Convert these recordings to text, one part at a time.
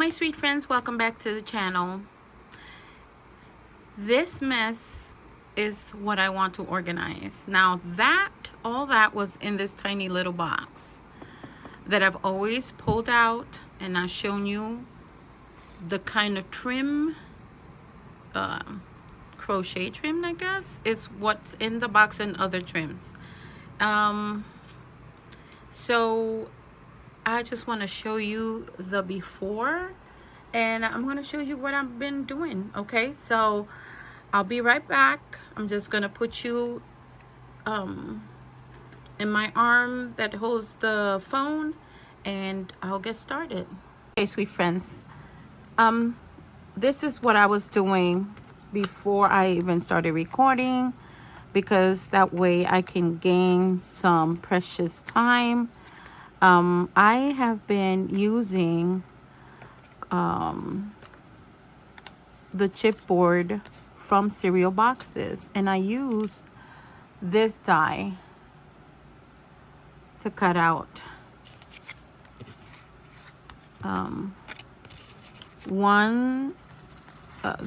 my sweet friends, welcome back to the channel. This mess is what I want to organize. Now all that was in this tiny little box that I've always pulled out, and I've shown you the kind of trim, crochet trim, I guess, is what's in the box and other trims. So I just want to show you the before, and I'm going to show you what I've been doing. Okay, so I'll be right back. I'm just going to put you in my arm that holds the phone, and I'll get started. Okay, sweet friends, this is what I was doing before I even started recording, because that way I can gain some precious time. I have been using the chipboard from cereal boxes, and I used this die to cut out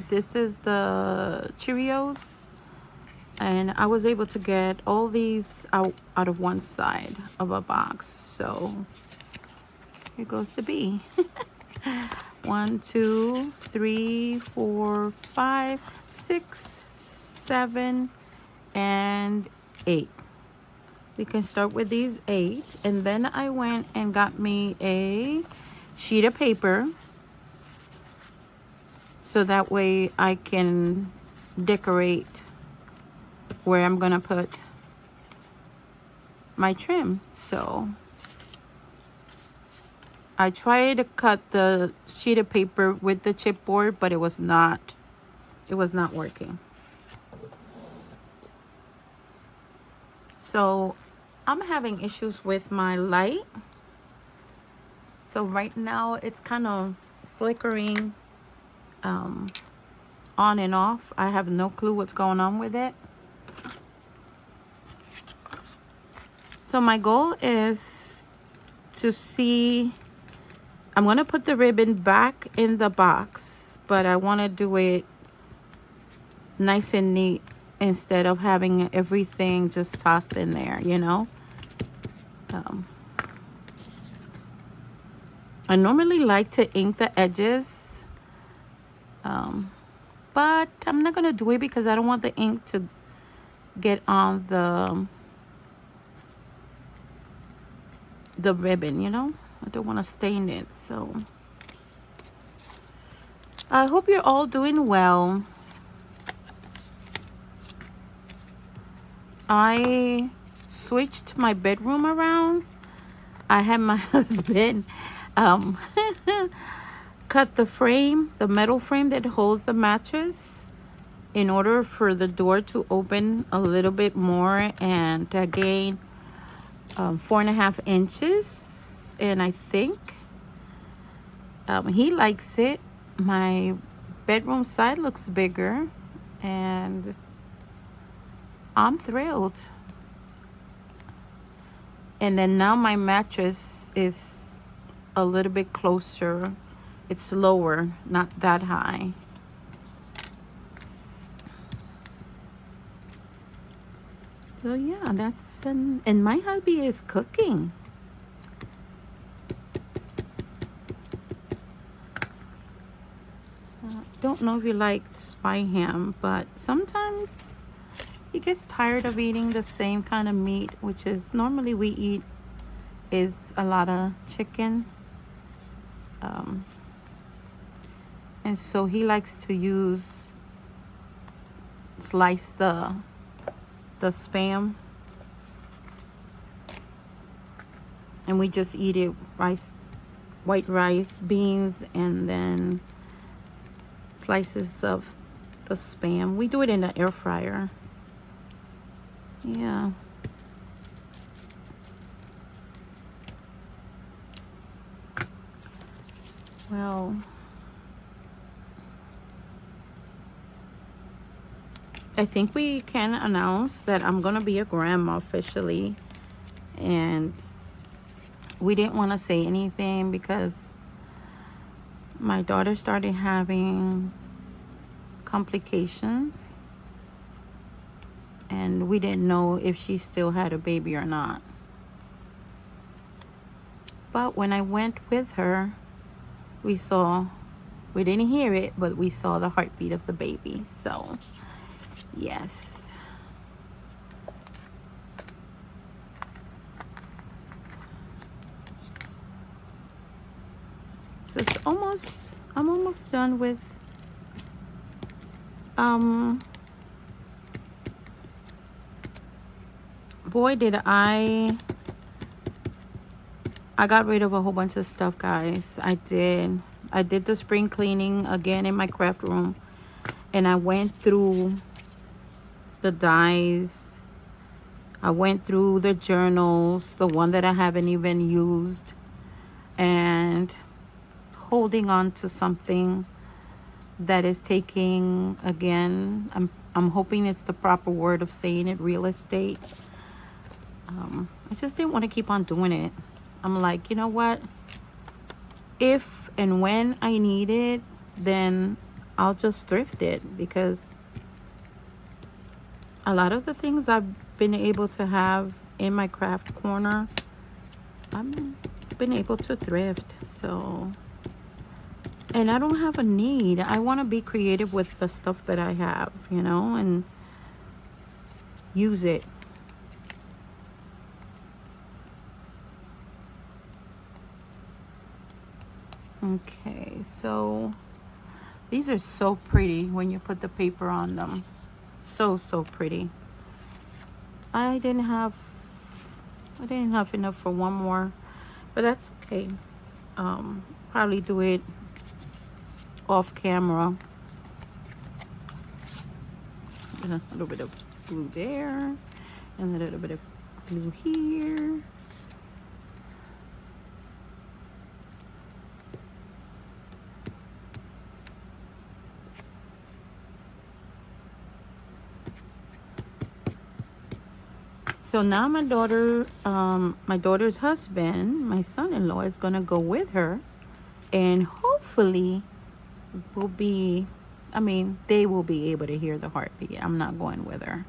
this is the Cheerios, and I was able to get all these out of one side of a box. So here goes the B. 1, 2, 3, 4, 5, 6, 7, and 8. We can start with these 8, and then I went and got me a sheet of paper, so that way I can decorate where I'm gonna put my trim. So I tried to cut the sheet of paper with the chipboard, but it was not working. So I'm having issues with my light. So right now it's kind of flickering on and off. I have no clue what's going on with it. So my goal is to see, I'm going to put the ribbon back in the box, but I want to do it nice and neat instead of having everything just tossed in there, you know. I normally like to ink the edges, but I'm not going to do it because I don't want the ink to get on the ribbon, you know. I don't want to stain it. So I hope you're all doing well. I switched my bedroom around. I had my husband cut the frame, the metal frame that holds the mattress, in order for the door to open a little bit more and to gain 4.5 inches. And I think he likes it. My bedroom side looks bigger, and I'm thrilled. And then now my mattress is a little bit closer. It's lower, not that high. So yeah, that's and my hubby is cooking. Don't know if you like spy ham, but sometimes he gets tired of eating the same kind of meat, which is normally we eat is a lot of chicken. And so he likes to slice the Spam, and we just eat it white rice, beans, and then slices of the Spam. We do it in the air fryer. Yeah. Well, I think we can announce that I'm gonna be a grandma officially, and we didn't want to say anything because my daughter started having complications, and we didn't know if she still had a baby or not. But when I went with her, we didn't hear it, but we saw the heartbeat of the baby. So yes. So it's almost, I'm almost done with boy, did I got rid of a whole bunch of stuff, guys. I did the spring cleaning again in my craft room, and I went through the dies. I went through the journals, the one that I haven't even used, and holding on to something that is taking, again, I'm hoping it's the proper word of saying it, real estate. I just didn't want to keep on doing it. I'm like, you know what? If and when I need it, then I'll just thrift it, because a lot of the things I've been able to have in my craft corner, I've been able to thrift. So, and I don't have a need. I want to be creative with the stuff that I have, you know, and use it. Okay, so these are so pretty when you put the paper on them. So pretty. I didn't have enough for one more, but that's okay. Probably do it off camera. A little bit of glue there, and a little bit of glue here. So now my daughter's husband, my son-in-law, is gonna go with her, and hopefully they will be able to hear the heartbeat. I'm not going with her.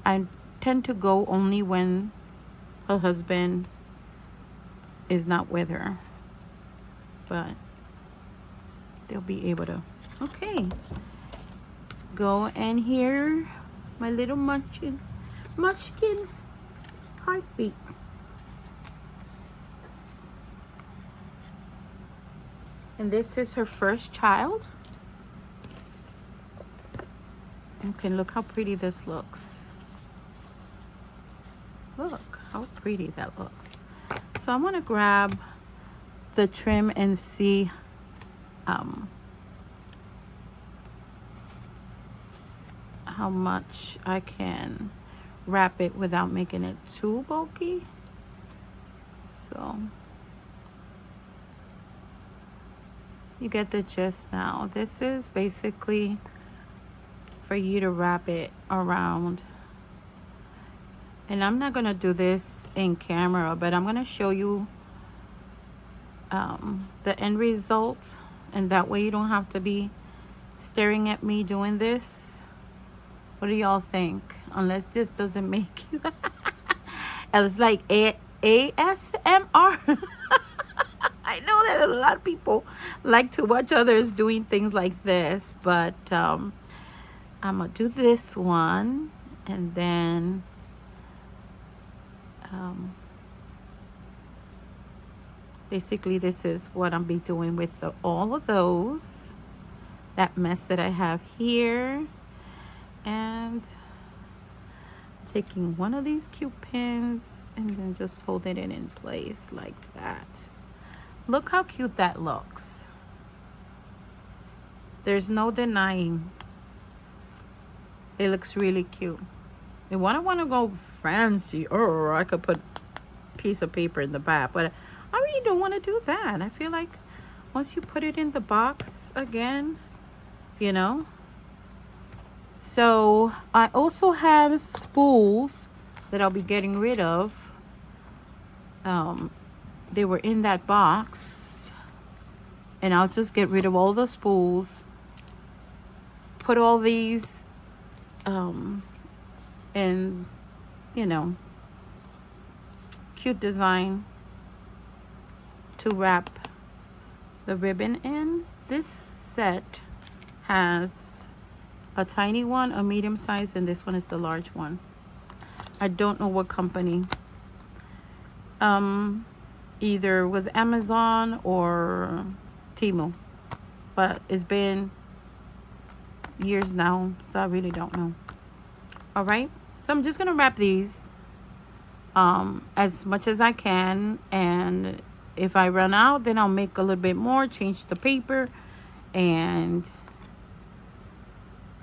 I tend to go only when her husband is not with her, but they'll be able to, okay, go and hear my little munchkin heartbeat. And this is her first child. Okay, look how pretty this looks. Look how pretty that looks. So I'm gonna grab the trim and see how much I can wrap it without making it too bulky. So you get the gist now. This is basically for you to wrap it around. And I'm not gonna do this in camera, but I'm gonna show you the end result, and that way you don't have to be staring at me doing this. What do y'all think? Unless this doesn't make you it's like ASMR. I know that a lot of people like to watch others doing things like this, but I'm gonna do this one, and then basically this is what I'll be doing with all of those, that mess that I have here, and taking one of these cute pins and then just holding it in place like that. Look how cute that looks. There's no denying it looks really cute. If I want to go fancy, or I could put a piece of paper in the back, but I really don't want to do that. I feel like once you put it in the box again, you know. So I also have spools that I'll be getting rid of. They were in that box, and I'll just get rid of all the spools, put all these in, you know, cute design to wrap the ribbon in. This set has a tiny one, a medium size, and this one is the large one. I don't know what company. Either was Amazon or Temu, but it's been years now, so I really don't know. All right, so I'm just gonna wrap these as much as I can, and if I run out, then I'll make a little bit more, change the paper, and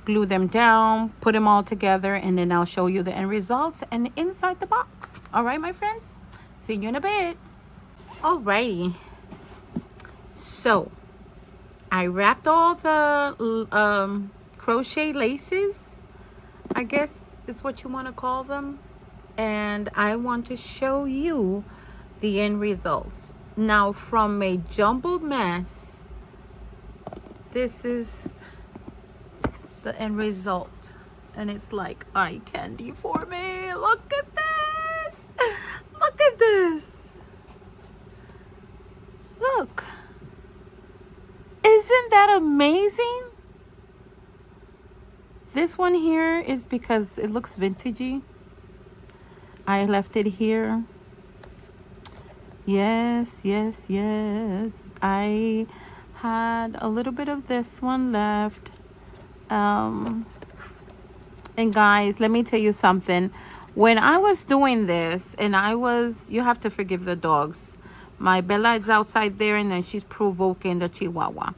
glue them down, put them all together, and then I'll show you the end results and inside the box. All right, my friends, see you in a bit. Alrighty, so I wrapped all the crochet laces, I guess is what you want to call them, and I want to show you the end results. Now, from a jumbled mess, this is the end result, and it's like eye candy for me. Look at this, look at this, look. Isn't that amazing? This one here is because it looks vintagey. I left it here. Yes, yes, yes. I had a little bit of this one left. And guys, let me tell you something. When I was doing this, and you have to forgive the dogs. My Bella is outside there, and then she's provoking the Chihuahua.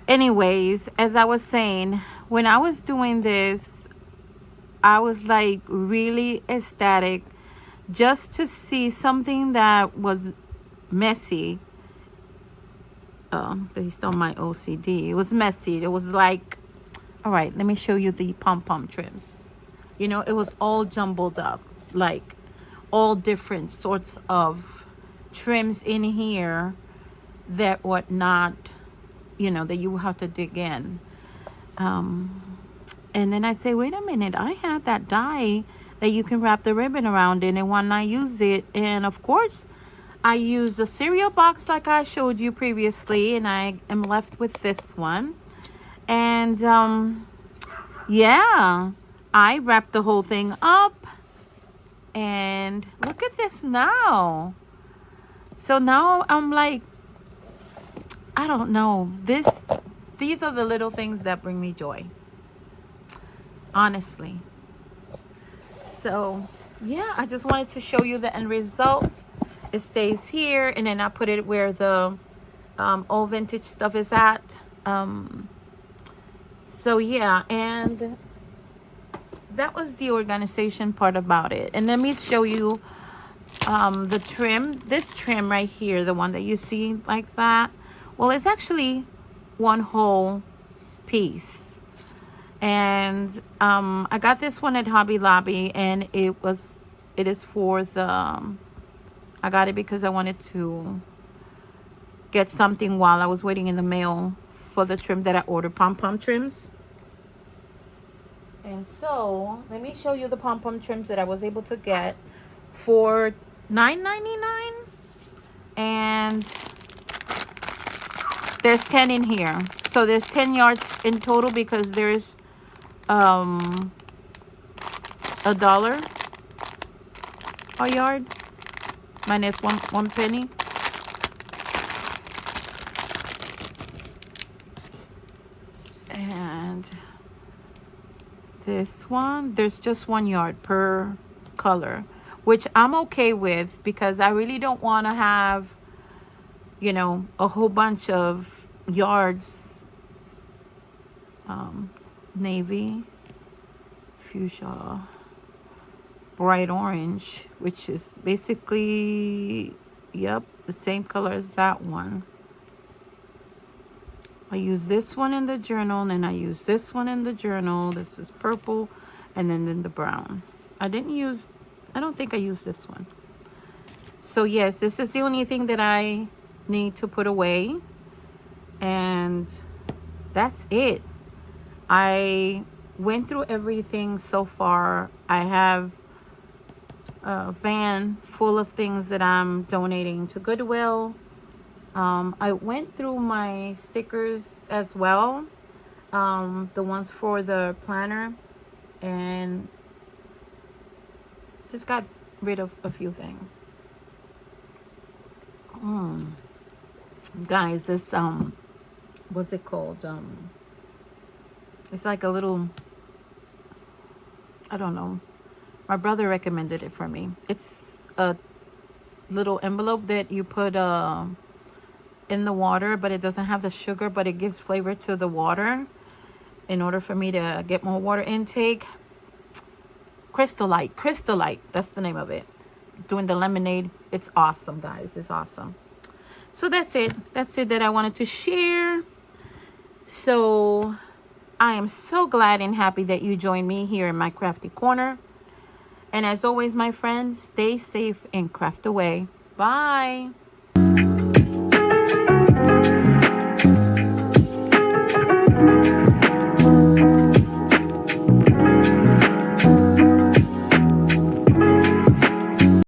Anyways, as I was saying, when I was doing this, I was like really ecstatic just to see something that was messy. Based on my OCD, it was messy. It was like, all right, let me show you the pom-pom trims. You know, it was all jumbled up, like all different sorts of trims in here that would not, you know, that you will have to dig in. And then I say, wait a minute, I have that die that you can wrap the ribbon around in, and why not use it? And of course, I use the cereal box like I showed you previously, and I am left with this one. And yeah, I wrapped the whole thing up, and look at this now. So now I'm like, I don't know, these are the little things that bring me joy, honestly. So yeah, I just wanted to show you the end result. It stays here, and then I put it where the all vintage stuff is at. So yeah, and that was the organization part about it. And let me show you the trim. This trim right here, the one that you see like that, well, it's actually one whole piece. And I got this one at Hobby Lobby, and it is for the I got it because I wanted to get something while I was waiting in the mail for the trim that I ordered, pom-pom trims. And so let me show you the pom-pom trims that I was able to get for $9.99, and there's 10 in here. So there's 10 yards in total because there's $1 a yard minus one penny. And this one, there's just 1 yard per color, which I'm okay with because I really don't want to have, you know, a whole bunch of yards. Navy, fuchsia, bright orange, which is basically, yep, the same color as that one. I use this one in the journal, and then I use this one in the journal. This is purple, and then the brown. I don't think I used this one. So yes, this is the only thing that I need to put away. And that's it. I went through everything so far. I have a van full of things that I'm donating to Goodwill. I went through my stickers as well, the ones for the planner, and just got rid of a few things. Guys, this what's it called? It's like a little, I don't know. My brother recommended it for me. It's a little envelope that you put in the water, but it doesn't have the sugar, but it gives flavor to the water in order for me to get more water intake. Crystal Light, that's the name of it. Doing the lemonade. It's awesome, guys. It's awesome. So that's it that I wanted to share. So I am so glad and happy that you joined me here in my crafty corner. And as always, my friends, stay safe and craft away. Bye.